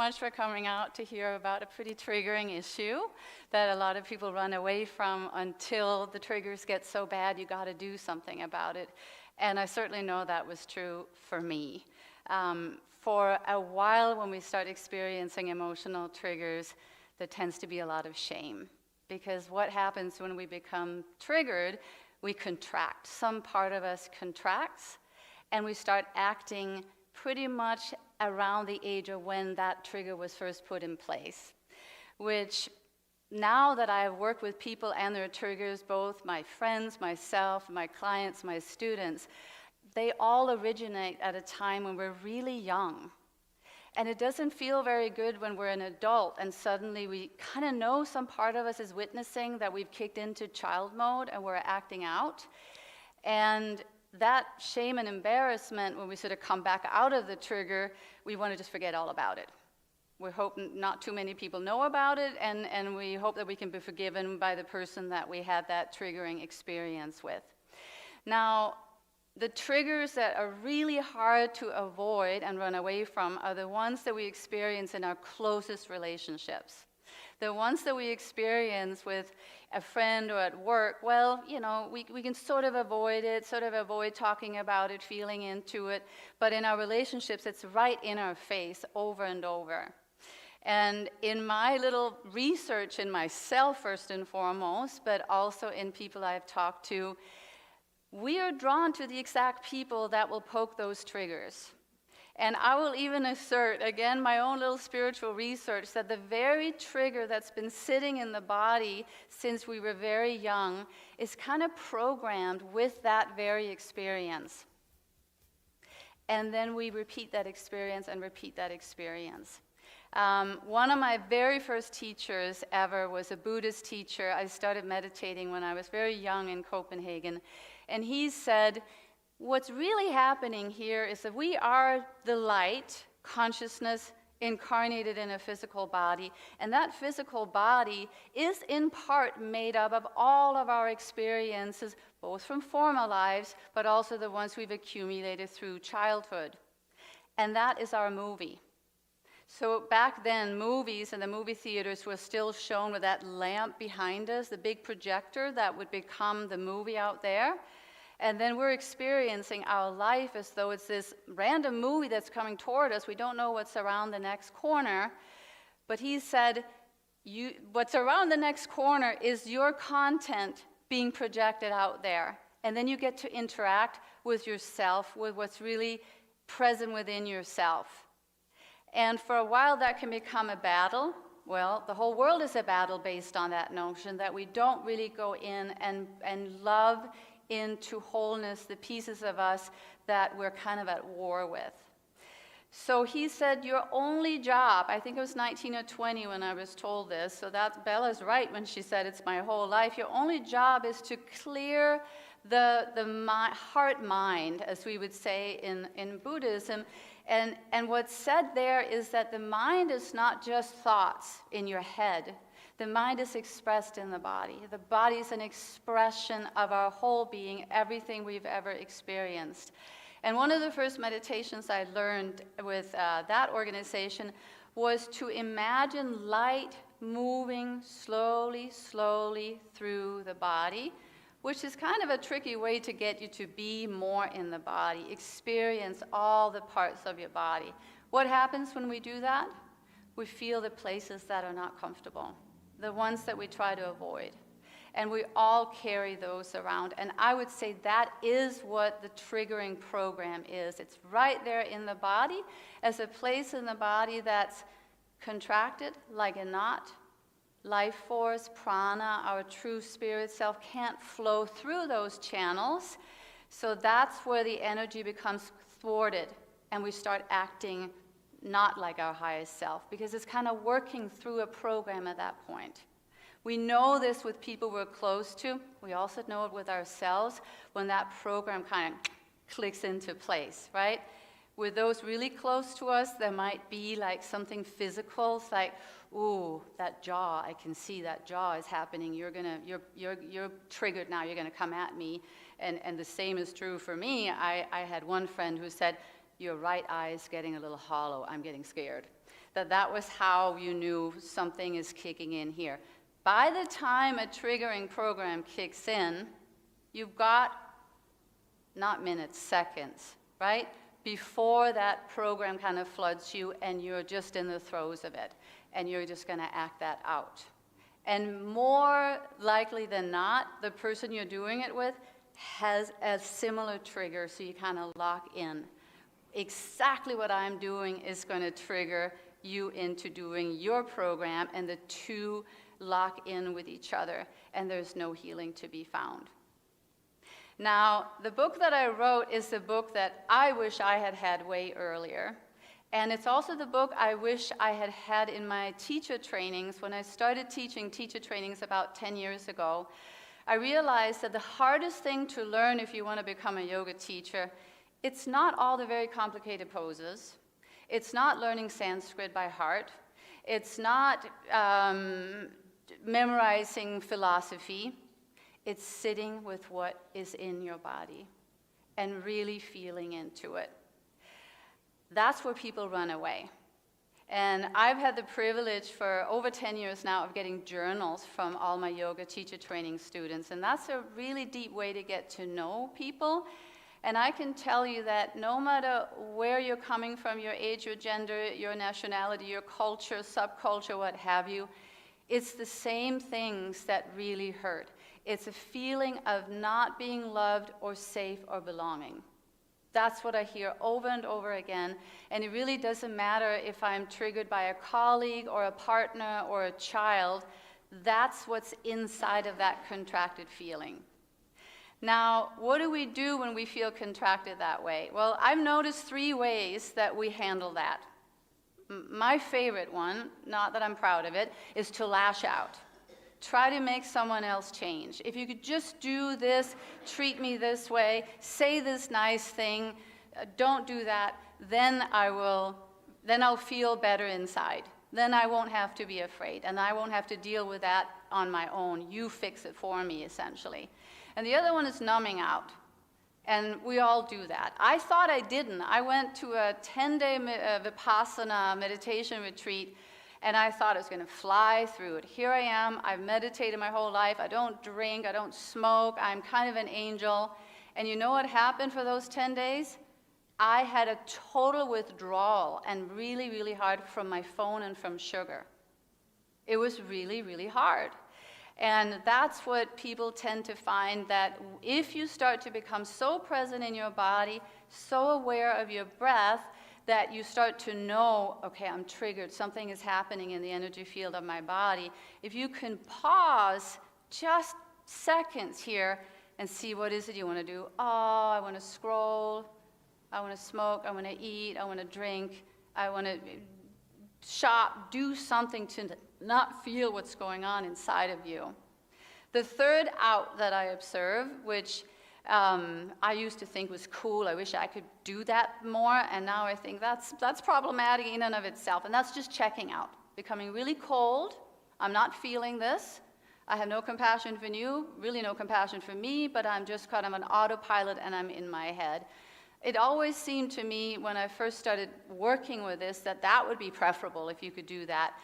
much for coming out to hear about a pretty triggering issue that a lot of people run away from until the triggers get so bad you got to do something about it. And I certainly know that was true for me. For a while, when we start experiencing emotional triggers, there tends to be a lot of shame. Because what happens when we become triggered, we contract. Some part of us contracts, and we start acting pretty much around the age of when that trigger was first put in place. Which, now that I have worked with people and their triggers, both my friends, myself, my clients, my students, they all originate at a time when we're really young. And it doesn't feel very good when we're an adult and suddenly we kind of know some part of us is witnessing that we've kicked into child mode and we're acting out. And that shame and embarrassment, when we sort of come back out of the trigger, we want to just forget all about it. We hope not too many people know about it, and we hope that we can be forgiven by the person that we had that triggering experience with. Now, the triggers that are really hard to avoid and run away from are the ones that we experience in our closest relationships. The ones that we experience with a friend or at work, well, you know, we can sort of avoid it, sort of avoid talking about it, feeling into it, but in our relationships, it's right in our face over and over. And in my little research in myself, first and foremost, but also in people I've talked to, we are drawn to the exact people that will poke those triggers. And I will even assert, again, my own little spiritual research, that the very trigger that's been sitting in the body since we were very young is kind of programmed with that very experience. And then we repeat that experience and repeat that experience. One of my very first teachers ever was a Buddhist teacher. I started meditating when I was very young in Copenhagen. And he said, what's really happening here is that we are the light, consciousness, incarnated in a physical body. And that physical body is in part made up of all of our experiences, both from former lives, but also the ones we've accumulated through childhood. And that is our movie. So back then, movies and the movie theaters were still shown with that lamp behind us, the big projector that would become the movie out there. And then we're experiencing our life as though it's this random movie that's coming toward us. We don't know what's around the next corner. But he said, what's around the next corner is your content being projected out there. And then you get to interact with yourself, with what's really present within yourself. And for a while that can become a battle. Well, the whole world is a battle based on that notion that we don't really go in and love into wholeness the pieces of us that we're kind of at war with. So he said, your only job, I think it was 19 or 20 when I was told this, so that Bella's right when she said it's my whole life, your only job is to clear the heart-mind, as we would say in Buddhism. And what's said there is that the mind is not just thoughts in your head. The mind is expressed in the body. The body is an expression of our whole being, everything we've ever experienced. And one of the first meditations I learned with that organization was to imagine light moving slowly, slowly through the body, which is kind of a tricky way to get you to be more in the body, experience all the parts of your body. What happens when we do that? We feel the places that are not comfortable, the ones that we try to avoid. And we all carry those around. And I would say that is what the triggering program is. It's right there in the body as a place in the body that's contracted like a knot. Life force, prana, our true spirit self can't flow through those channels. So that's where the energy becomes thwarted and we start acting not like our highest self because it's kind of working through a program at that point. We know this with people we're close to. We also know it with ourselves when that program kind of clicks into place, right? With those really close to us, there might be like something physical. It's like, ooh, that jaw, I can see that jaw is happening. You're triggered now. You're gonna come at me. And the same is true for me. I had one friend who said, your right eye is getting a little hollow. I'm getting scared. That was how you knew something is kicking in here. By the time a triggering program kicks in, you've got, not minutes, seconds, right? Before that program kind of floods you and you're just in the throes of it, and you're just going to act that out. And more likely than not, the person you're doing it with has a similar trigger, so you kind of lock in. Exactly what I'm doing is going to trigger you into doing your program, and the two lock in with each other, and there's no healing to be found. Now, the book that I wrote is the book that I wish I had had way earlier. And it's also the book I wish I had had in my teacher trainings. When I started teaching teacher trainings about 10 years ago, I realized that the hardest thing to learn if you want to become a yoga teacher, it's not all the very complicated poses. It's not learning Sanskrit by heart. It's not memorizing philosophy. It's sitting with what is in your body and really feeling into it. That's where people run away. And I've had the privilege for over 10 years now of getting journals from all my yoga teacher training students, and that's a really deep way to get to know people. And I can tell you that no matter where you're coming from, your age, your gender, your nationality, your culture, subculture, what have you, it's the same things that really hurt. It's a feeling of not being loved or safe or belonging. That's what I hear over and over again. And it really doesn't matter if I'm triggered by a colleague or a partner or a child. That's what's inside of that contracted feeling. Now, what do we do when we feel contracted that way? Well, I've noticed 3 ways that we handle that. My favorite one, not that I'm proud of it, is to lash out. Try to make someone else change. If you could just do this, treat me this way, say this nice thing, don't do that, then I'll feel better inside. Then I won't have to be afraid, and I won't have to deal with that on my own. You fix it for me, essentially. And the other one is numbing out. And we all do that. I thought I didn't. I went to a 10-day Vipassana meditation retreat, and I thought I was going to fly through it. Here I am. I've meditated my whole life. I don't drink. I don't smoke. I'm kind of an angel. And you know what happened for those 10 days? I had a total withdrawal, and really, really hard, from my phone and from sugar. It was really, really hard. And that's what people tend to find, that if you start to become so present in your body, so aware of your breath, that you start to know, okay, I'm triggered, something is happening in the energy field of my body. If you can pause just seconds here and see what is it you want to do. Oh, I want to scroll, I want to smoke, I want to eat, I want to drink, I want to shop, do something to not feel what's going on inside of you. The third out that I observe, which I used to think was cool, I wish I could do that more, and now I think that's problematic in and of itself, and that's just checking out, becoming really cold. I'm not feeling this. I have no compassion for you, really no compassion for me, but I'm just kind of an autopilot and I'm in my head. It always seemed to me when I first started working with this that would be preferable if you could do that.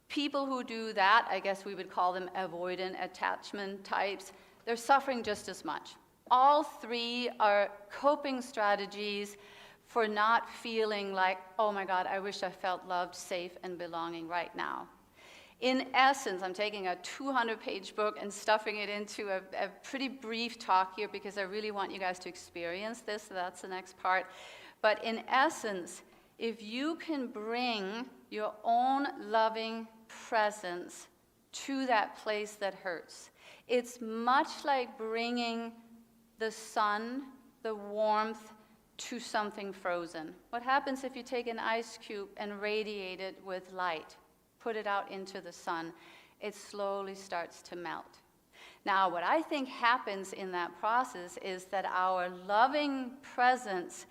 People who do that, I guess we would call them avoidant attachment types, they're suffering just as much. All 3 are coping strategies for not feeling like, oh my God, I wish I felt loved, safe, and belonging right now. In essence, I'm taking a 200-page book and stuffing it into a pretty brief talk here because I really want you guys to experience this, so that's the next part. But in essence, if you can bring your own loving presence to that place that hurts, it's much like bringing the sun, the warmth, to something frozen. What happens if you take an ice cube and radiate it with light? Put it out into the sun, it slowly starts to melt. Now, what I think happens in that process is that our loving presence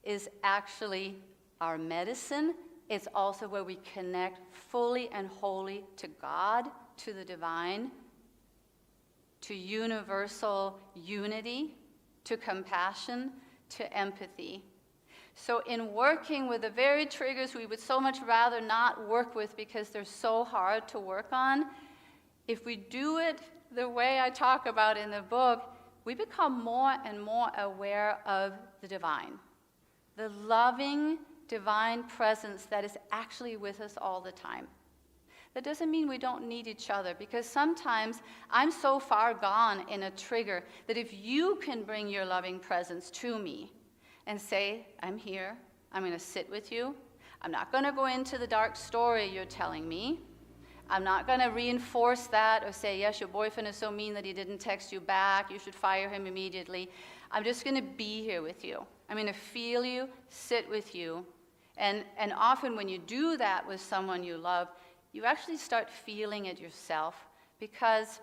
is actually our medicine. It's also where we connect fully and wholly to God, to the divine, to universal unity, to compassion, to empathy. So in working with the very triggers we would so much rather not work with because they're so hard to work on, if we do it the way I talk about in the book, we become more and more aware of the divine, the loving divine presence that is actually with us all the time. That doesn't mean we don't need each other, because sometimes I'm so far gone in a trigger that if you can bring your loving presence to me and say, I'm here, I'm going to sit with you, I'm not going to go into the dark story you're telling me, I'm not going to reinforce that or say, yes, your boyfriend is so mean that he didn't text you back, you should fire him immediately. I'm just going to be here with you. I'm going to feel you, sit with you. And often when you do that with someone you love, you actually start feeling it yourself, because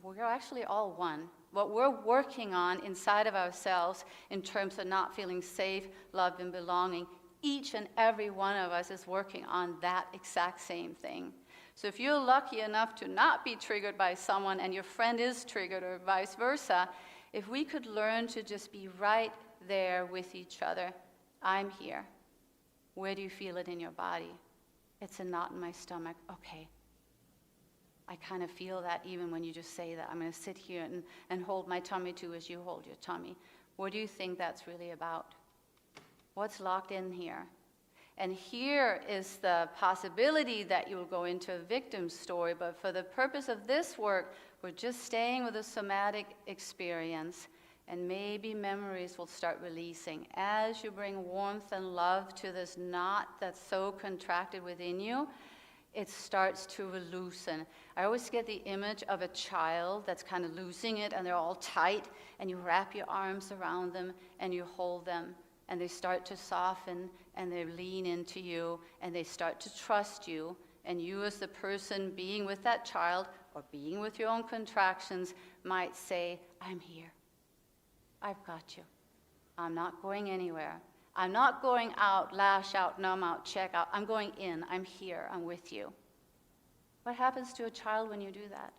we're actually all one. What we're working on inside of ourselves in terms of not feeling safe, loved, and belonging, each and every one of us is working on that exact same thing. So if you're lucky enough to not be triggered by someone and your friend is triggered, or vice versa, if we could learn to just be right there with each other. I'm here. Where do you feel it in your body? It's a knot in my stomach. Okay. I kind of feel that even when you just say that. I'm going to sit here and hold my tummy too as you hold your tummy. What do you think that's really about? What's locked in here? And here is the possibility that you will go into a victim story, but for the purpose of this work, we're just staying with a somatic experience, and maybe memories will start releasing. As you bring warmth and love to this knot that's so contracted within you, it starts to loosen. I always get the image of a child that's kind of losing it, and they're all tight, and you wrap your arms around them, and you hold them, and they start to soften, and they lean into you, and they start to trust you, and you as the person being with that child, or being with your own contractions, might say, I'm here. I've got you. I'm not going anywhere. I'm not going out, lash out, numb out, check out. I'm going in. I'm here. I'm with you. What happens to a child when you do that?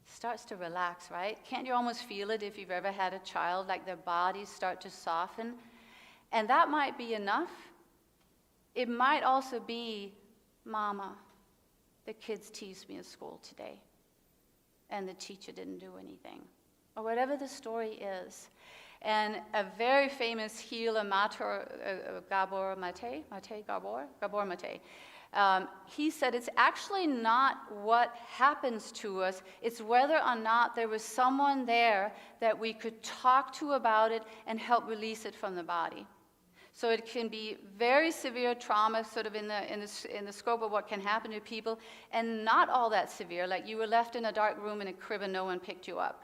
It starts to relax, right? Can't you almost feel it if you've ever had a child, like their bodies start to soften? And that might be enough. It might also be, Mama, the kids teased me at school today, and the teacher didn't do anything. Or whatever the story is. And a very famous healer, Gabor Mate, he said it's actually not what happens to us, it's whether or not there was someone there that we could talk to about it and help release it from the body. So it can be very severe trauma, sort of in the scope of what can happen to people, and not all that severe, like you were left in a dark room in a crib and no one picked you up.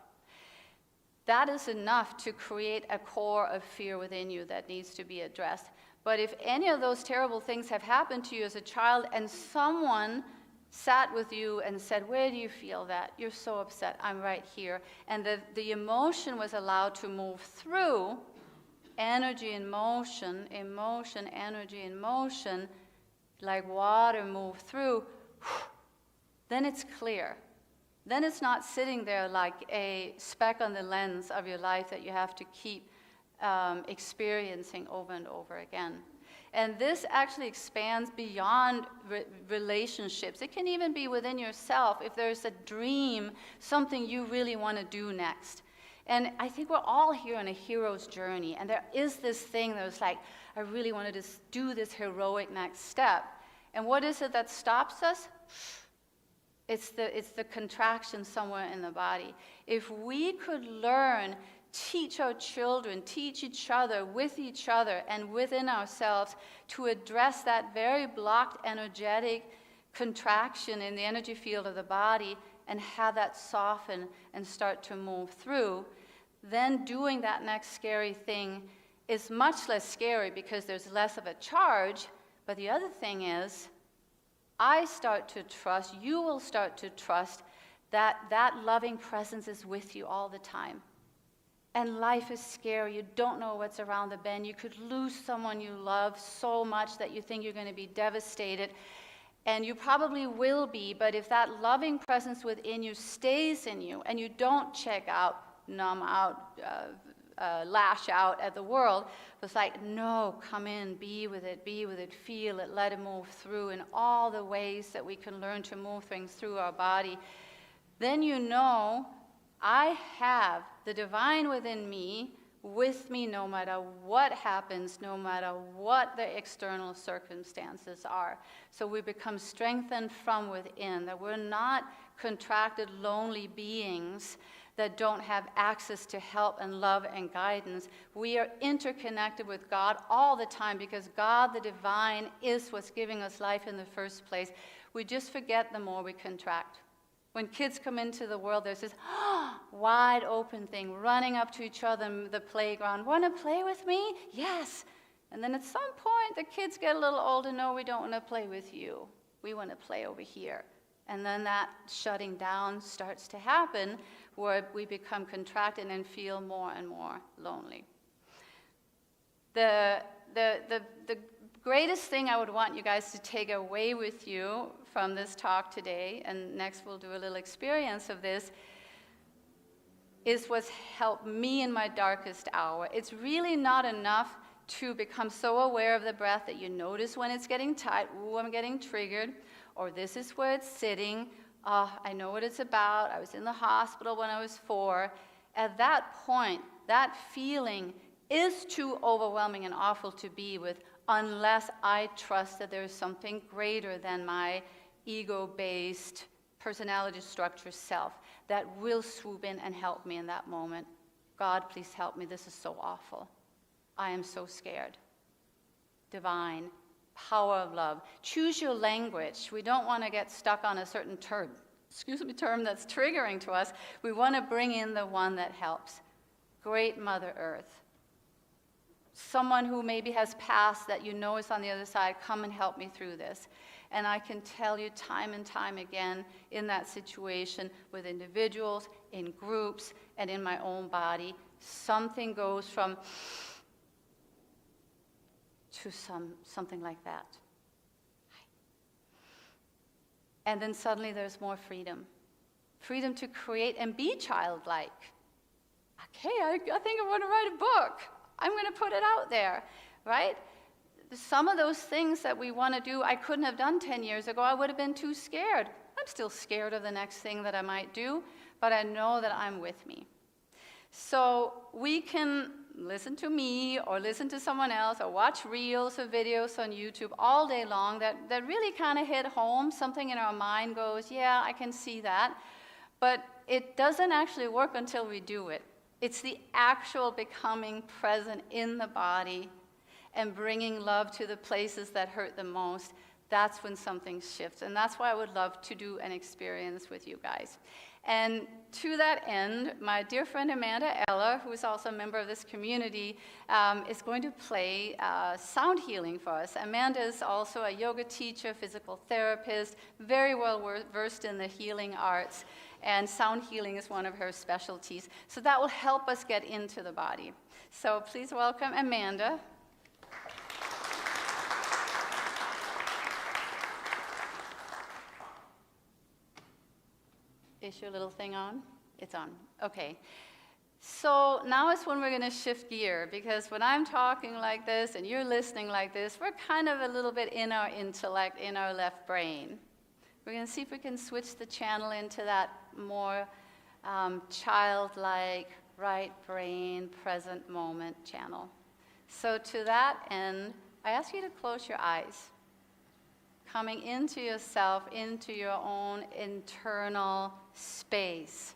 That is enough to create a core of fear within you that needs to be addressed. But if any of those terrible things have happened to you as a child and someone sat with you and said, where do you feel that? You're so upset. I'm right here. And the emotion was allowed to move through, energy in motion, emotion, energy in motion, like water move through, then it's clear. Then it's not sitting there like a speck on the lens of your life that you have to keep experiencing over and over again. And this actually expands beyond relationships. It can even be within yourself if there's a dream, something you really want to do next. And I think we're all here on a hero's journey, and there is this thing that was like, I really wanted to do this heroic next step. And what is it that stops us? It's the contraction somewhere in the body. If we could learn, teach our children, teach each other, with each other, and within ourselves to address that very blocked energetic contraction in the energy field of the body and have that soften and start to move through, then doing that next scary thing is much less scary because there's less of a charge. But the other thing is, I start to trust, you will start to trust that that loving presence is with you all the time. And life is scary. You don't know what's around the bend. You could lose someone you love so much that you think you're going to be devastated. And you probably will be, but if that loving presence within you stays in you and you don't check out, numb out, lash out at the world. It was like, no, come in, be with it, feel it, let it move through in all the ways that we can learn to move things through our body. Then you know, I have the divine within me with me no matter what happens, no matter what the external circumstances are. So we become strengthened from within, that we're not contracted, lonely beings that don't have access to help and love and guidance. We are interconnected with God all the time because God, the divine, is what's giving us life in the first place. We just forget the more we contract. When kids come into the world, there's this wide open thing, running up to each other in the playground. Want to play with me? Yes. And then at some point, the kids get a little older. No, we don't want to play with you. We want to play over here. And then that shutting down starts to happen where we become contracted and feel more and more lonely. The greatest thing I would want you guys to take away with you from this talk today, and next we'll do a little experience of this, is what's helped me in my darkest hour. It's really not enough to become so aware of the breath that you notice when it's getting tight, ooh, I'm getting triggered, or this is where it's sitting, I know what it's about, I was in the hospital when I was 4. At that point, that feeling is too overwhelming and awful to be with unless I trust that there is something greater than my ego-based personality structure self that will swoop in and help me in that moment. God, please help me. This is so awful. I am so scared. Divine, power of love. Choose your language. We don't want to get stuck on a certain term that's triggering to us. We want to bring in the one that helps. Great Mother Earth. Someone who maybe has passed that you know is on the other side, come and help me through this. And I can tell you time and time again in that situation with individuals, in groups, and in my own body, something goes from to something like that. And then suddenly there's more freedom. Freedom to create and be childlike. Okay, I think I want to write a book. I'm going to put it out there, right? Some of those things that we want to do, I couldn't have done 10 years ago. I would have been too scared. I'm still scared of the next thing that I might do, but I know that I'm with me. So we can listen to me or listen to someone else or watch reels or videos on YouTube all day long that really kind of hit home. Something in our mind goes, yeah, I can see that. But it doesn't actually work until we do it. It's the actual becoming present in the body and bringing love to the places that hurt the most. That's when something shifts. And that's why I would love to do an experience with you guys. And to that end, my dear friend Amanda Eller, who is also a member of this community, is going to play sound healing for us. Amanda is also a yoga teacher, physical therapist, very well versed in the healing arts, and sound healing is one of her specialties. So that will help us get into the body. So please welcome Amanda. Is your little thing on? It's on. Okay. So now is when we're going to shift gear, because when I'm talking like this and you're listening like this, we're kind of a little bit in our intellect, in our left brain. We're going to see if we can switch the channel into that more childlike, right brain, present moment channel. So to that end, I ask you to close your eyes. Coming into yourself, into your own internal space.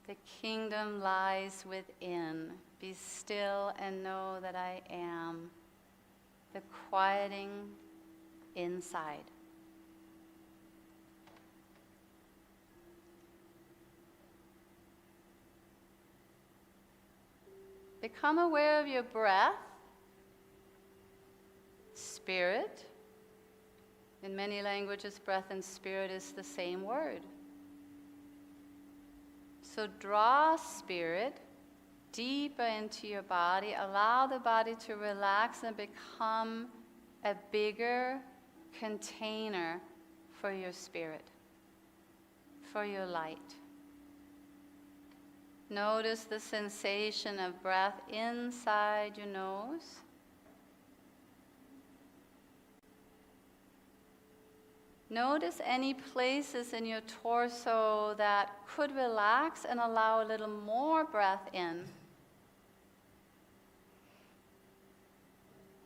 The kingdom lies within. Be still and know that I am. The quieting inside. Become aware of your breath, spirit. In many languages, breath and spirit is the same word. So draw spirit deeper into your body. Allow the body to relax and become a bigger container for your spirit, for your light. Notice the sensation of breath inside your nose. Notice any places in your torso that could relax and allow a little more breath in.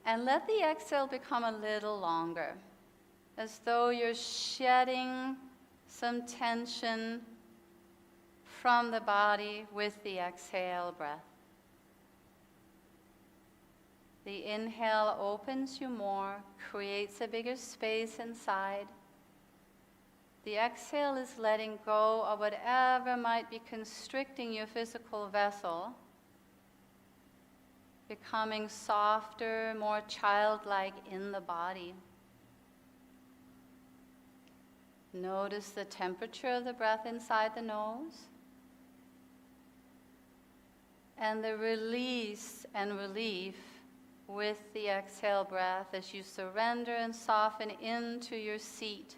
And let the exhale become a little longer, as though you're shedding some tension from the body with the exhale breath. The inhale opens you more, creates a bigger space inside. The exhale is letting go of whatever might be constricting your physical vessel, becoming softer, more childlike in the body. Notice the temperature of the breath inside the nose, and the release and relief with the exhale breath as you surrender and soften into your seat,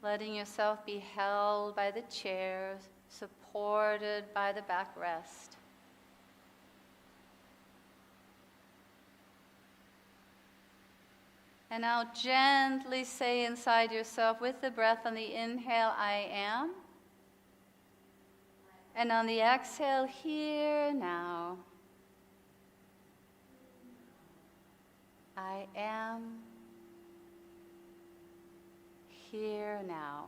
letting yourself be held by the chair, supported by the backrest. And now gently say inside yourself with the breath on the inhale, I am. And on the exhale, here now. I am here now.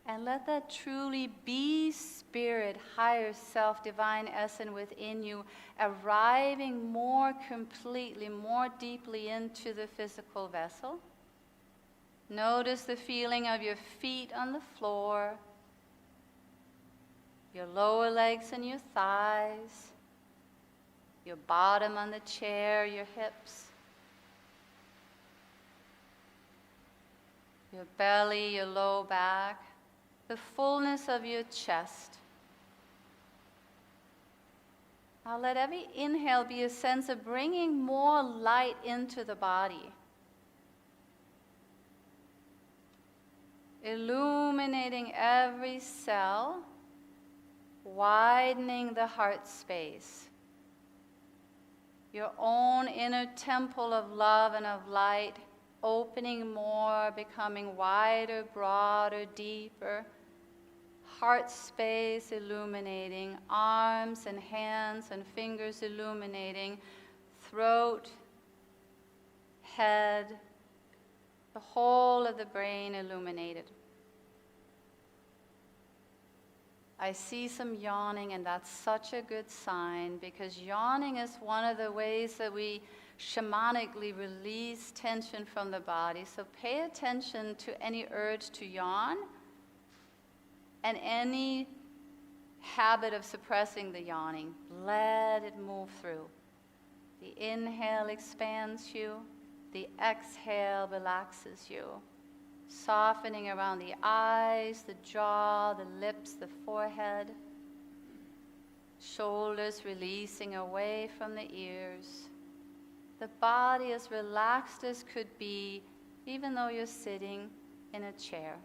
And let that truly be spirit, higher self, divine essence within you, arriving more completely, more deeply into the physical vessel. Notice the feeling of your feet on the floor, your lower legs and your thighs, your bottom on the chair, your hips, your belly, your low back, the fullness of your chest. Now let every inhale be a sense of bringing more light into the body, illuminating every cell, widening the heart space. Your own inner temple of love and of light, opening more, becoming wider, broader, deeper. Heart space illuminating, arms and hands and fingers illuminating, throat, head, the whole of the brain illuminated. I see some yawning, and that's such a good sign, because yawning is one of the ways that we shamanically release tension from the body. So pay attention to any urge to yawn and any habit of suppressing the yawning. Let it move through. The inhale expands you, the exhale relaxes you, softening around the eyes, the jaw, the lips, the forehead, shoulders releasing away from the ears. The body as relaxed as could be, even though you're sitting in a chair.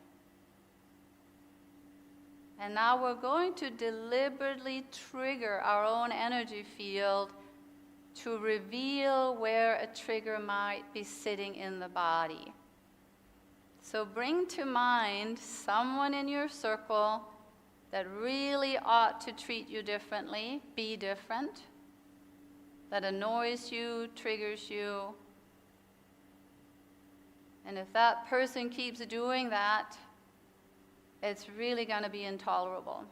And now we're going to deliberately trigger our own energy field to reveal where a trigger might be sitting in the body. So bring to mind someone in your circle that really ought to treat you differently, be different, that annoys you, triggers you. And if that person keeps doing that, it's really going to be intolerable.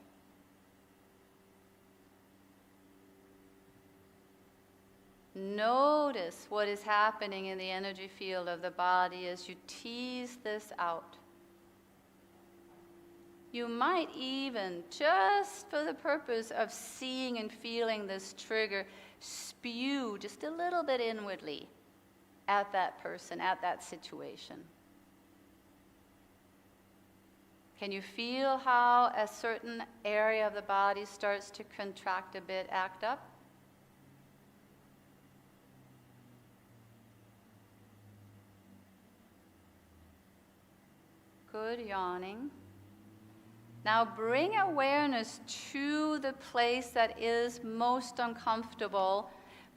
Notice what is happening in the energy field of the body as you tease this out. You might even, just for the purpose of seeing and feeling this trigger, spew just a little bit inwardly at that person, at that situation. Can you feel how a certain area of the body starts to contract a bit, act up? Good yawning. Now bring awareness to the place that is most uncomfortable,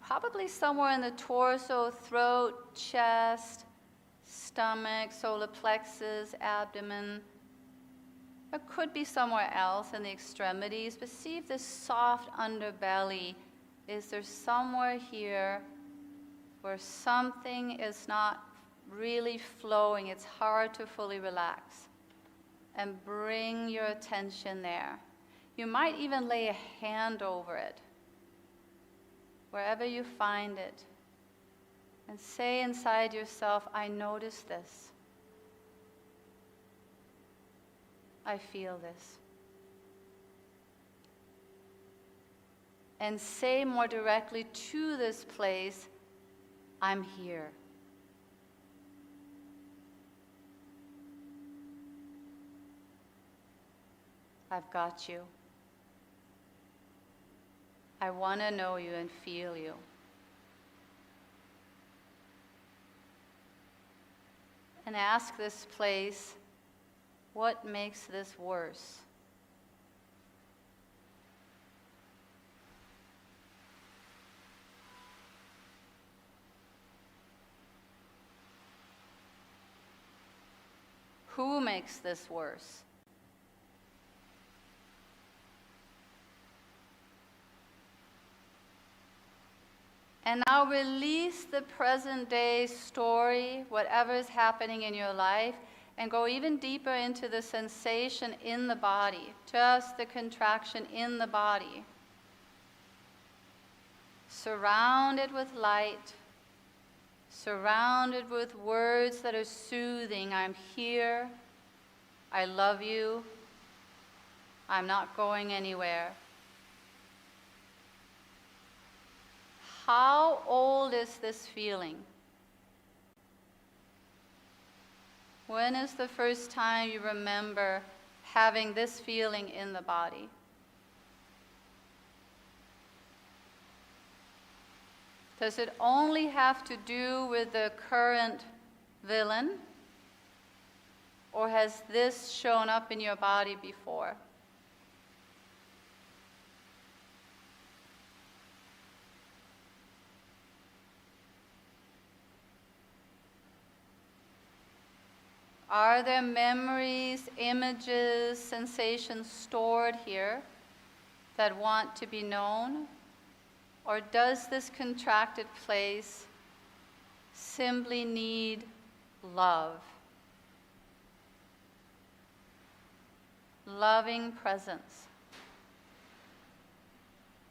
probably somewhere in the torso, throat, chest, stomach, solar plexus, abdomen. It could be somewhere else in the extremities, but see if this soft underbelly, is there somewhere here where something is not really flowing, it's hard to fully relax. And bring your attention there. You might even lay a hand over it, wherever you find it. And say inside yourself, I notice this. I feel this. And say more directly to this place, I'm here. I've got you. I want to know you and feel you. And ask this place, what makes this worse? Who makes this worse? And now release the present day story, whatever is happening in your life, and go even deeper into the sensation in the body, just the contraction in the body. Surround it with light, surround it with words that are soothing. I'm here, I love you, I'm not going anywhere. How old is this feeling? When is the first time you remember having this feeling in the body? Does it only have to do with the current villain? Or has this shown up in your body before? Are there memories, images, sensations stored here that want to be known? Or does this contracted place simply need love? Loving presence.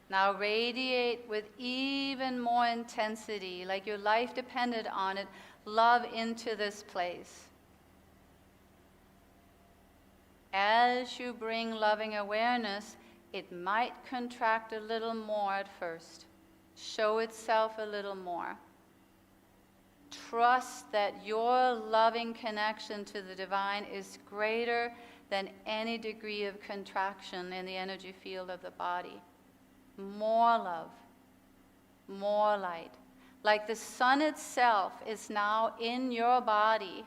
Now radiate with even more intensity, like your life depended on it, love into this place. As you bring loving awareness, it might contract a little more at first, show itself a little more. Trust that your loving connection to the divine is greater than any degree of contraction in the energy field of the body. More love, more light. Like the sun itself is now in your body,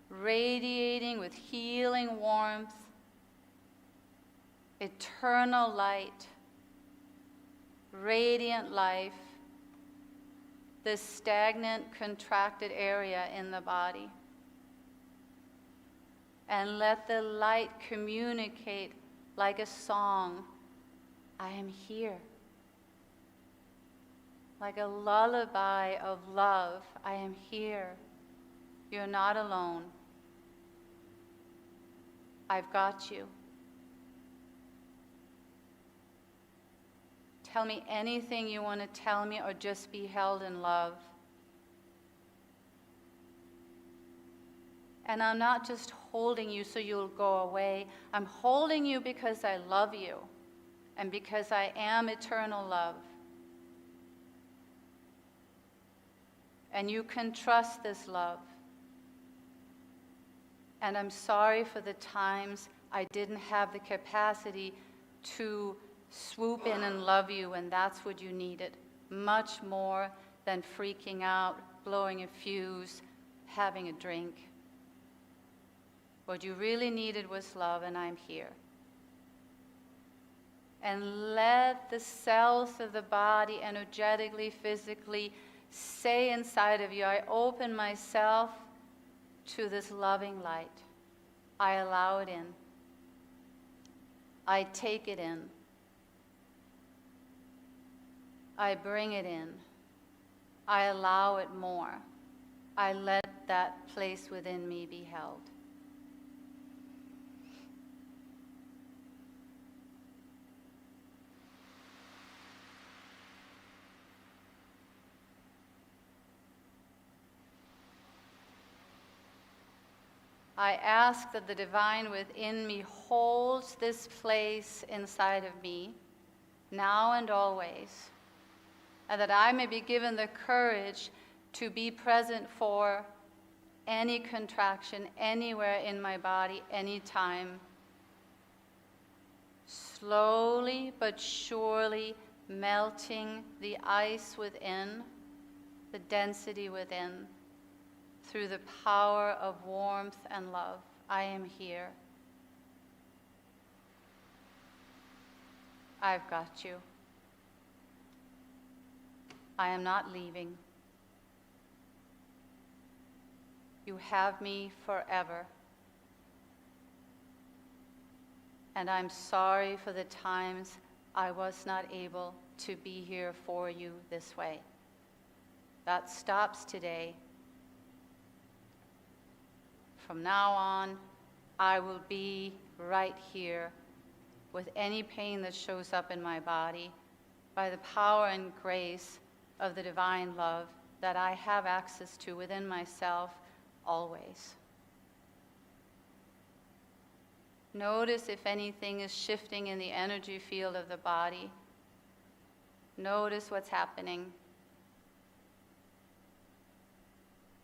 radiating with healing warmth, eternal light, radiant life, this stagnant, contracted area in the body. And let the light communicate like a song. I am here. Like a lullaby of love. I am here. You're not alone. I've got you. Tell me anything you want to tell me, or just be held in love. And I'm not just holding you so you'll go away. I'm holding you because I love you and because I am eternal love. And you can trust this love. And I'm sorry for the times I didn't have the capacity to swoop in and love you when that's what you needed, much more than freaking out, blowing a fuse, having a drink. What you really needed was love, and I'm here. And let the cells of the body energetically, physically say inside of you, I open myself to this loving light. I allow it in. I take it in. I bring it in. I allow it more. I let that place within me be held. I ask that the divine within me holds this place inside of me, now and always, and that I may be given the courage to be present for any contraction anywhere in my body, anytime, slowly but surely melting the ice within, the density within, through the power of warmth and love. I am here. I've got you. I am not leaving. You have me forever. And I'm sorry for the times I was not able to be here for you this way. That stops today. From now on, I will be right here with any pain that shows up in my body by the power and grace of the divine love that I have access to within myself always. Notice if anything is shifting in the energy field of the body. Notice what's happening.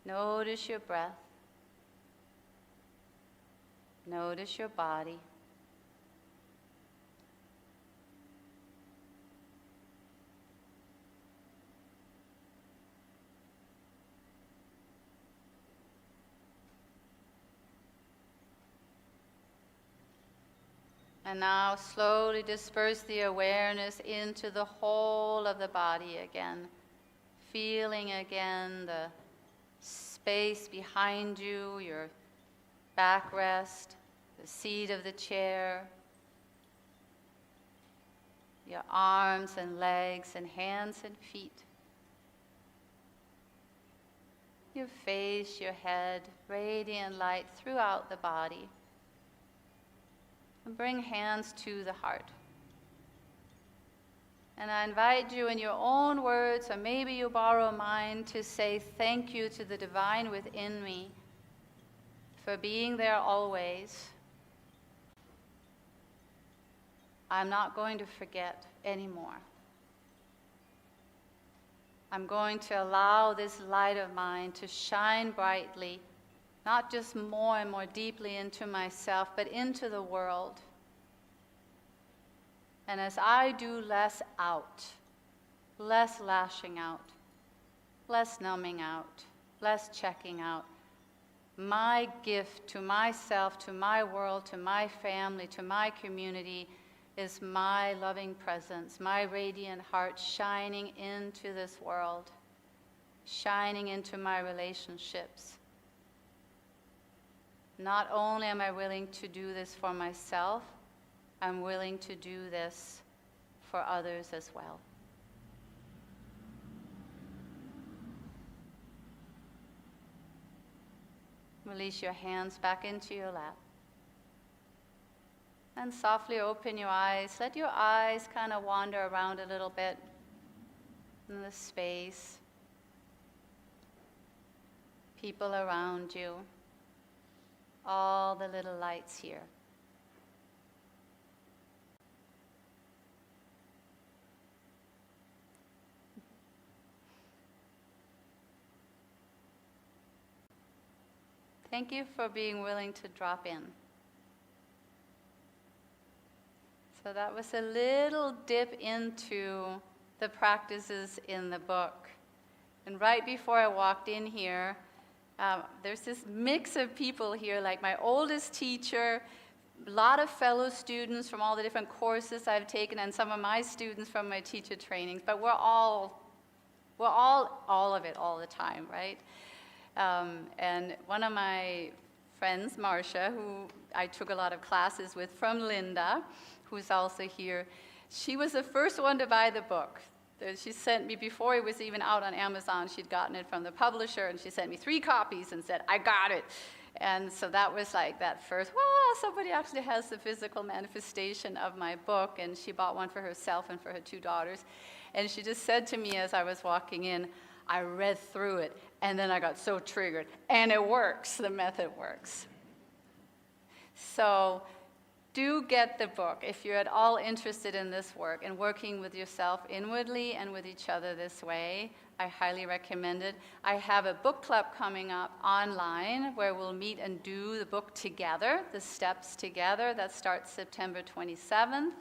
Notice your breath. Notice your body. And now slowly disperse the awareness into the whole of the body again, feeling again the space behind you, your backrest, the seat of the chair, your arms and legs and hands and feet, your face, your head, radiant light throughout the body. And bring hands to the heart. And I invite you in your own words, or maybe you borrow mine, to say thank you to the divine within me for being there always. I'm not going to forget anymore. I'm going to allow this light of mine to shine brightly, not just more and more deeply into myself, but into the world. And as I do less out, less lashing out, less numbing out, less checking out, my gift to myself, to my world, to my family, to my community is my loving presence, my radiant heart shining into this world, shining into my relationships. Not only am I willing to do this for myself, I'm willing to do this for others as well. Release your hands back into your lap. And softly open your eyes. Let your eyes kind of wander around a little bit in the space. People around you. All the little lights here. Thank you for being willing to drop in. So that was a little dip into the practices in the book. And right before I walked in here, there's this mix of people here, like my oldest teacher, a lot of fellow students from all the different courses I've taken, and some of my students from my teacher trainings, but we're all of it all the time, right? And one of my friends, Marcia, who I took a lot of classes with from Linda, who's also here, she was the first one to buy the book. She sent me, before it was even out on Amazon, she'd gotten it from the publisher, and she sent me 3 copies and said, I got it. And so that was like that first, wow, somebody actually has the physical manifestation of my book, and she bought one for herself and for her 2 daughters. And she just said to me as I was walking in, I read through it, and then I got so triggered. And it works, the method works. So do get the book if you're at all interested in this work and working with yourself inwardly and with each other this way. I highly recommend it. I have a book club coming up online where we'll meet and do the book together, the steps together. That starts September 27th.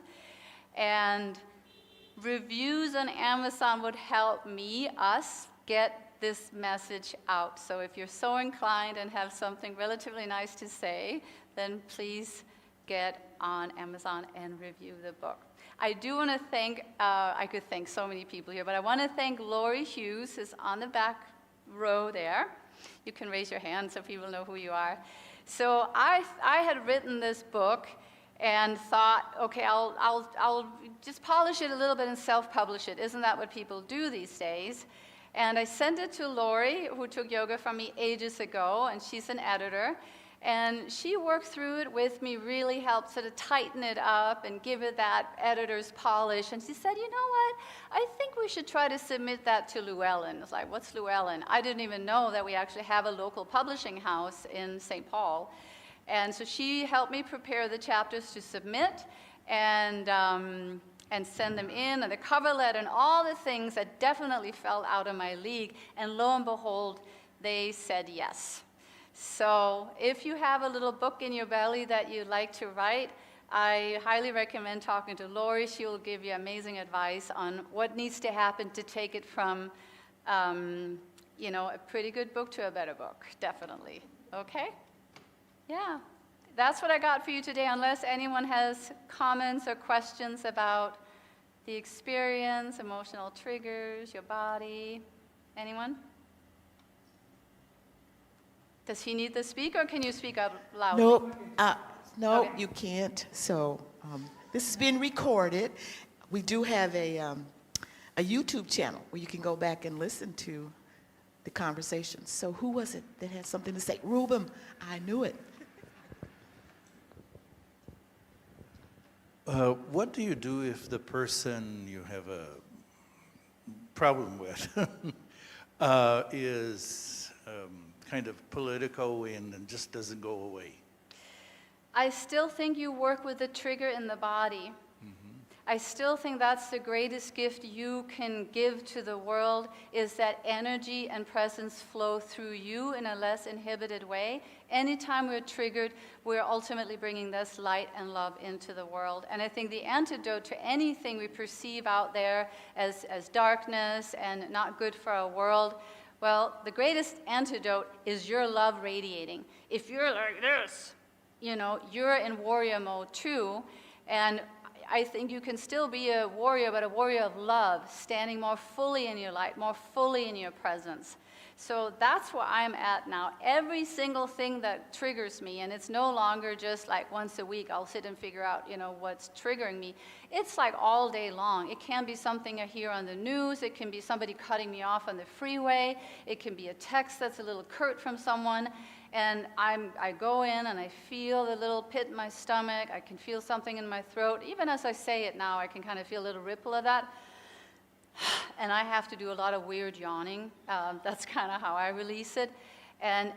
And reviews on Amazon would help us get this message out. So if you're so inclined and have something relatively nice to say, then please get on Amazon and review the book. I do want to thank, I could thank so many people here, but I want to thank Lori Hughes, who's on the back row there. You can raise your hand so people know who you are. So I had written this book and thought, okay, I'll just polish it a little bit and self-publish it. Isn't that what people do these days? And I sent it to Lori, who took yoga from me ages ago, and she's an editor. And she worked through it with me, really helped sort of tighten it up and give it that editor's polish. And she said, you know what? I think we should try to submit that to Llewellyn. I was like, what's Llewellyn? I didn't even know that we actually have a local publishing house in St. Paul. And so she helped me prepare the chapters to submit and send them in, and the cover letter and all the things that definitely fell out of my league. And lo and behold, they said yes. So if you have a little book in your belly that you'd like to write, I highly recommend talking to Lori. She will give you amazing advice on what needs to happen to take it from, a pretty good book to a better book, definitely. Okay? Yeah. That's what I got for you today, unless anyone has comments or questions about the experience, emotional triggers, your body. Anyone? Does he need to speak, or can you speak up loudly? No, Okay. You can't. So this is being recorded. We do have a YouTube channel where you can go back and listen to the conversations. So who was it that had something to say? Reuben, I knew it. What do you do if the person you have a problem with is kind of political and just doesn't go away? I still think you work with the trigger in the body. I still think that's the greatest gift you can give to the world, is that energy and presence flow through you in a less inhibited way. Anytime we're triggered, we're ultimately bringing this light and love into the world. And I think the antidote to anything we perceive out there as darkness and not good for our world, well, the greatest antidote is your love radiating. If you're like this, you're in warrior mode too. And I think you can still be a warrior, but a warrior of love, standing more fully in your light, more fully in your presence. So that's where I'm at now. Every single thing that triggers me, and it's no longer just like once a week I'll sit and figure out, what's triggering me. It's like all day long. It can be something I hear on the news. It can be somebody cutting me off on the freeway. It can be a text that's a little curt from someone. And I go in and I feel the little pit in my stomach. I can feel something in my throat. Even as I say it now, I can kind of feel a little ripple of that. And I have to do a lot of weird yawning. That's kind of how I release it. And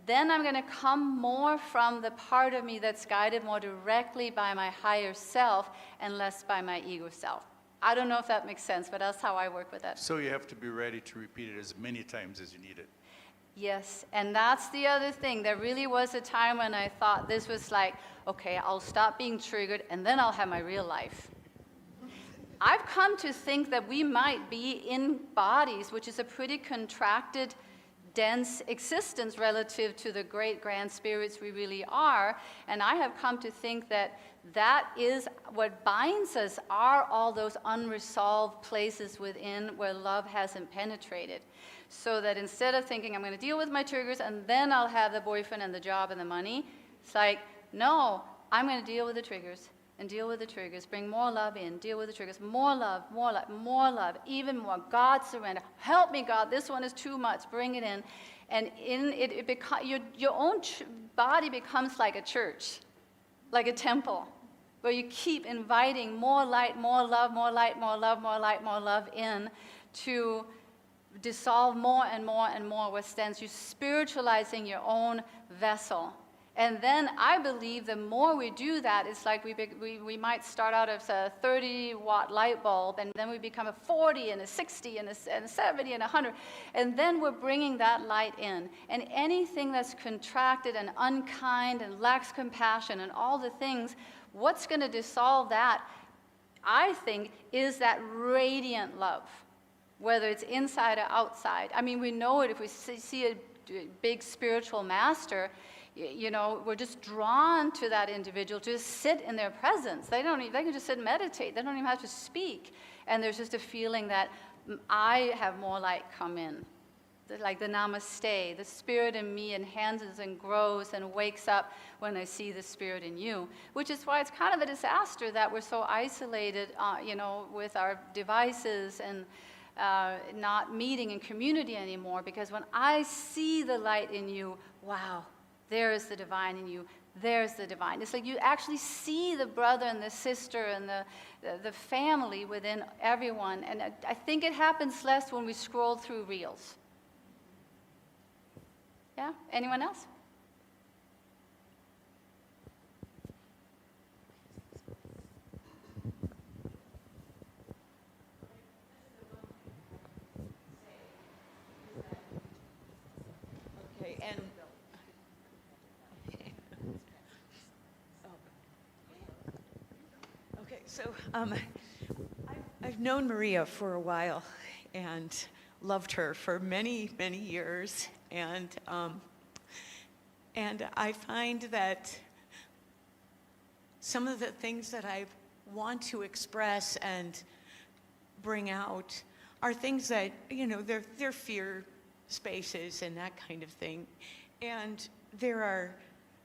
then I'm going to come more from the part of me that's guided more directly by my higher self and less by my ego self. I don't know if that makes sense, but that's how I work with it. So you have to be ready to repeat it as many times as you need it. Yes, and that's the other thing. There really was a time when I thought this was like, okay, I'll stop being triggered and then I'll have my real life. I've come to think that we might be in bodies, which is a pretty contracted, dense existence relative to the great grand spirits we really are. And I have come to think that that is what binds us, are all those unresolved places within where love hasn't penetrated. So that instead of thinking I'm going to deal with my triggers and then I'll have the boyfriend and the job and the money, it's like, no, I'm going to deal with the triggers and deal with the triggers, bring more love in, deal with the triggers, more love, more love, more love, even more. God, surrender. Help me, God, this one is too much, bring it in. And in it, your own body becomes like a church, like a temple, where you keep inviting more light, more love, more light, more love, more light, more love in to dissolve more and more and more what stands. You're spiritualizing your own vessel. And then I believe the more we do that, it's like we might start out as a 30-watt light bulb, and then we become a 40 and a 60 and a 70 and a 100. And then we're bringing that light in. And anything that's contracted and unkind and lacks compassion and all the things, what's going to dissolve that, I think, is that radiant love, whether it's inside or outside. I mean, we know it if we see a big spiritual master. You know, we're just drawn to that individual to just sit in their presence. They can just sit and meditate. They don't even have to speak. And there's just a feeling that I have more light come in. Like the namaste, the spirit in me enhances and grows and wakes up when I see the spirit in you, which is why it's kind of a disaster that we're so isolated, with our devices and not meeting in community anymore, because when I see the light in you, wow, there is the divine in you. There's the divine. It's like you actually see the brother and the sister and the family within everyone. And I think it happens less when we scroll through reels. Yeah? Anyone else? Okay, and okay, so I've known Maria for a while and loved her for many, many years, and I find that some of the things that I want to express and bring out are things that, they're fear spaces and that kind of thing. And there are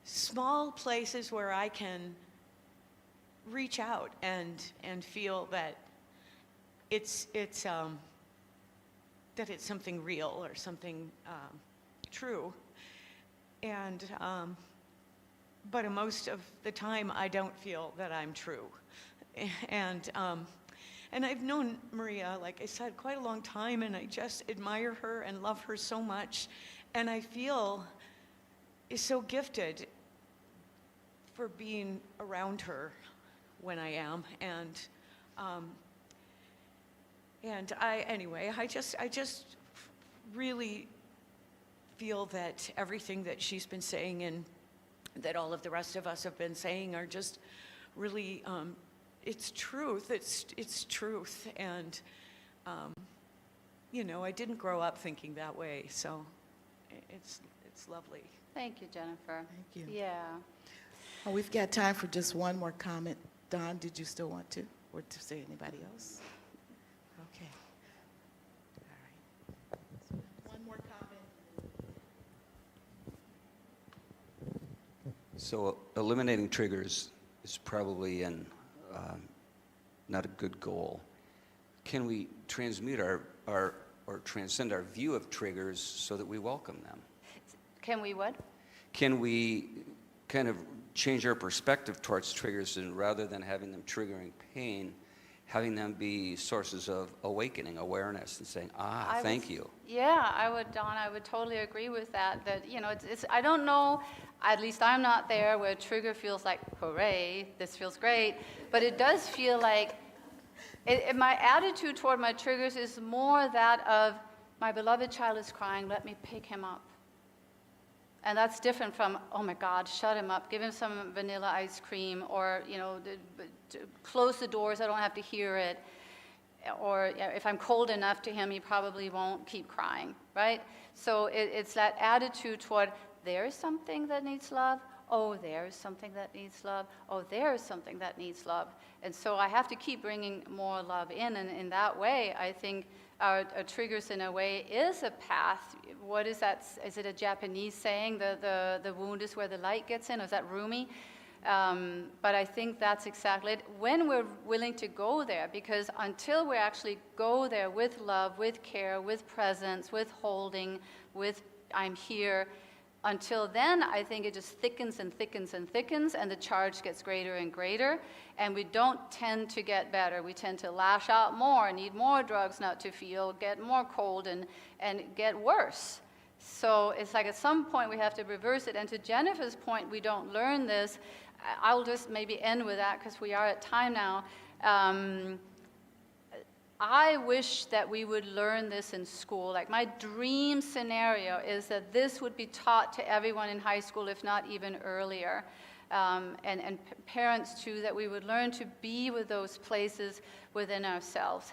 small places where I can reach out and feel that it's something real or something true. And but most of the time I don't feel that I'm true. And I've known Maria, like I said, quite a long time, and I just admire her and love her so much. And I feel is so gifted for being around her when I am. And I just really feel that everything that she's been saying and that all of the rest of us have been saying are just really, it's truth. It's truth. And, I didn't grow up thinking that way, so it's lovely. Thank you, Jennifer. Thank you. Yeah. Oh, we've got time for just one more comment. Don, did you still want to? Or to say anybody else? Okay. All right. One more comment. So eliminating triggers is probably not a good goal. Can we transmute our or transcend our view of triggers so that we welcome them? Can we what? Can we kind of change our perspective towards triggers, and rather than having them triggering pain, having them be sources of awakening, awareness, and saying, thank you. Yeah, Don, I would totally agree with that. That, it's I don't know, at least I'm not there where a trigger feels like, hooray, this feels great. But it does feel like, my attitude toward my triggers is more that of, my beloved child is crying, let me pick him up. And that's different from, oh my God, shut him up, give him some vanilla ice cream, or, close the doors, I don't have to hear it. or if I'm cold enough to him, he probably won't keep crying, right? So it's that attitude toward, there's something that needs love. Oh, there's something that needs love. Oh, there's something that needs love. And so I have to keep bringing more love in. And in that way, I think our triggers, in a way, is a path. What is that? Is it a Japanese saying? The wound is where the light gets in? Or is that Rumi? But I think that's exactly it. When we're willing to go there, because until we actually go there with love, with care, with presence, with holding, with I'm here, until then, I think it just thickens and thickens and thickens, and the charge gets greater and greater, and we don't tend to get better. We tend to lash out more, need more drugs not to feel, get more cold, and get worse. So it's like at some point we have to reverse it. And to Jennifer's point, we don't learn this. I'll just maybe end with that because we are at time now. I wish that we would learn this in school. Like, my dream scenario is that this would be taught to everyone in high school, if not even earlier. And parents too, that we would learn to be with those places within ourselves.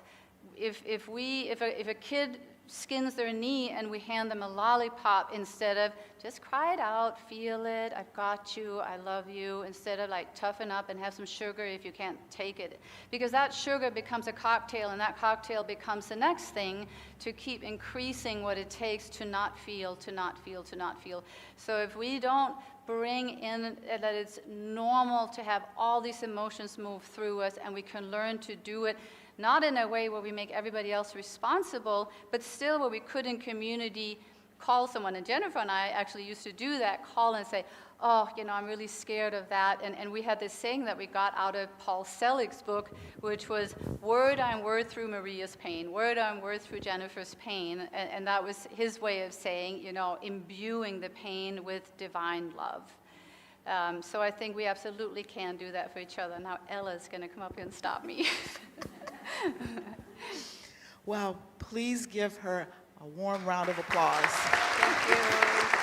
If a kid skins their knee and we hand them a lollipop, instead of just cry it out, feel it, I've got you, I love you, instead of like toughen up and have some sugar if you can't take it. Because that sugar becomes a cocktail, and that cocktail becomes the next thing to keep increasing what it takes to not feel, to not feel, to not feel. So if we don't bring in that it's normal to have all these emotions move through us, and we can learn to do it not in a way where we make everybody else responsible, but still where we could in community call someone. And Jennifer and I actually used to do that, call and say, oh, I'm really scared of that. And we had this saying that we got out of Paul Selig's book, which was, word on word through Maria's pain, word on word through Jennifer's pain. And that was his way of saying, imbuing the pain with divine love. So I think we absolutely can do that for each other. Now Ella's going to come up here and stop me. Well, please give her a warm round of applause. Thank you.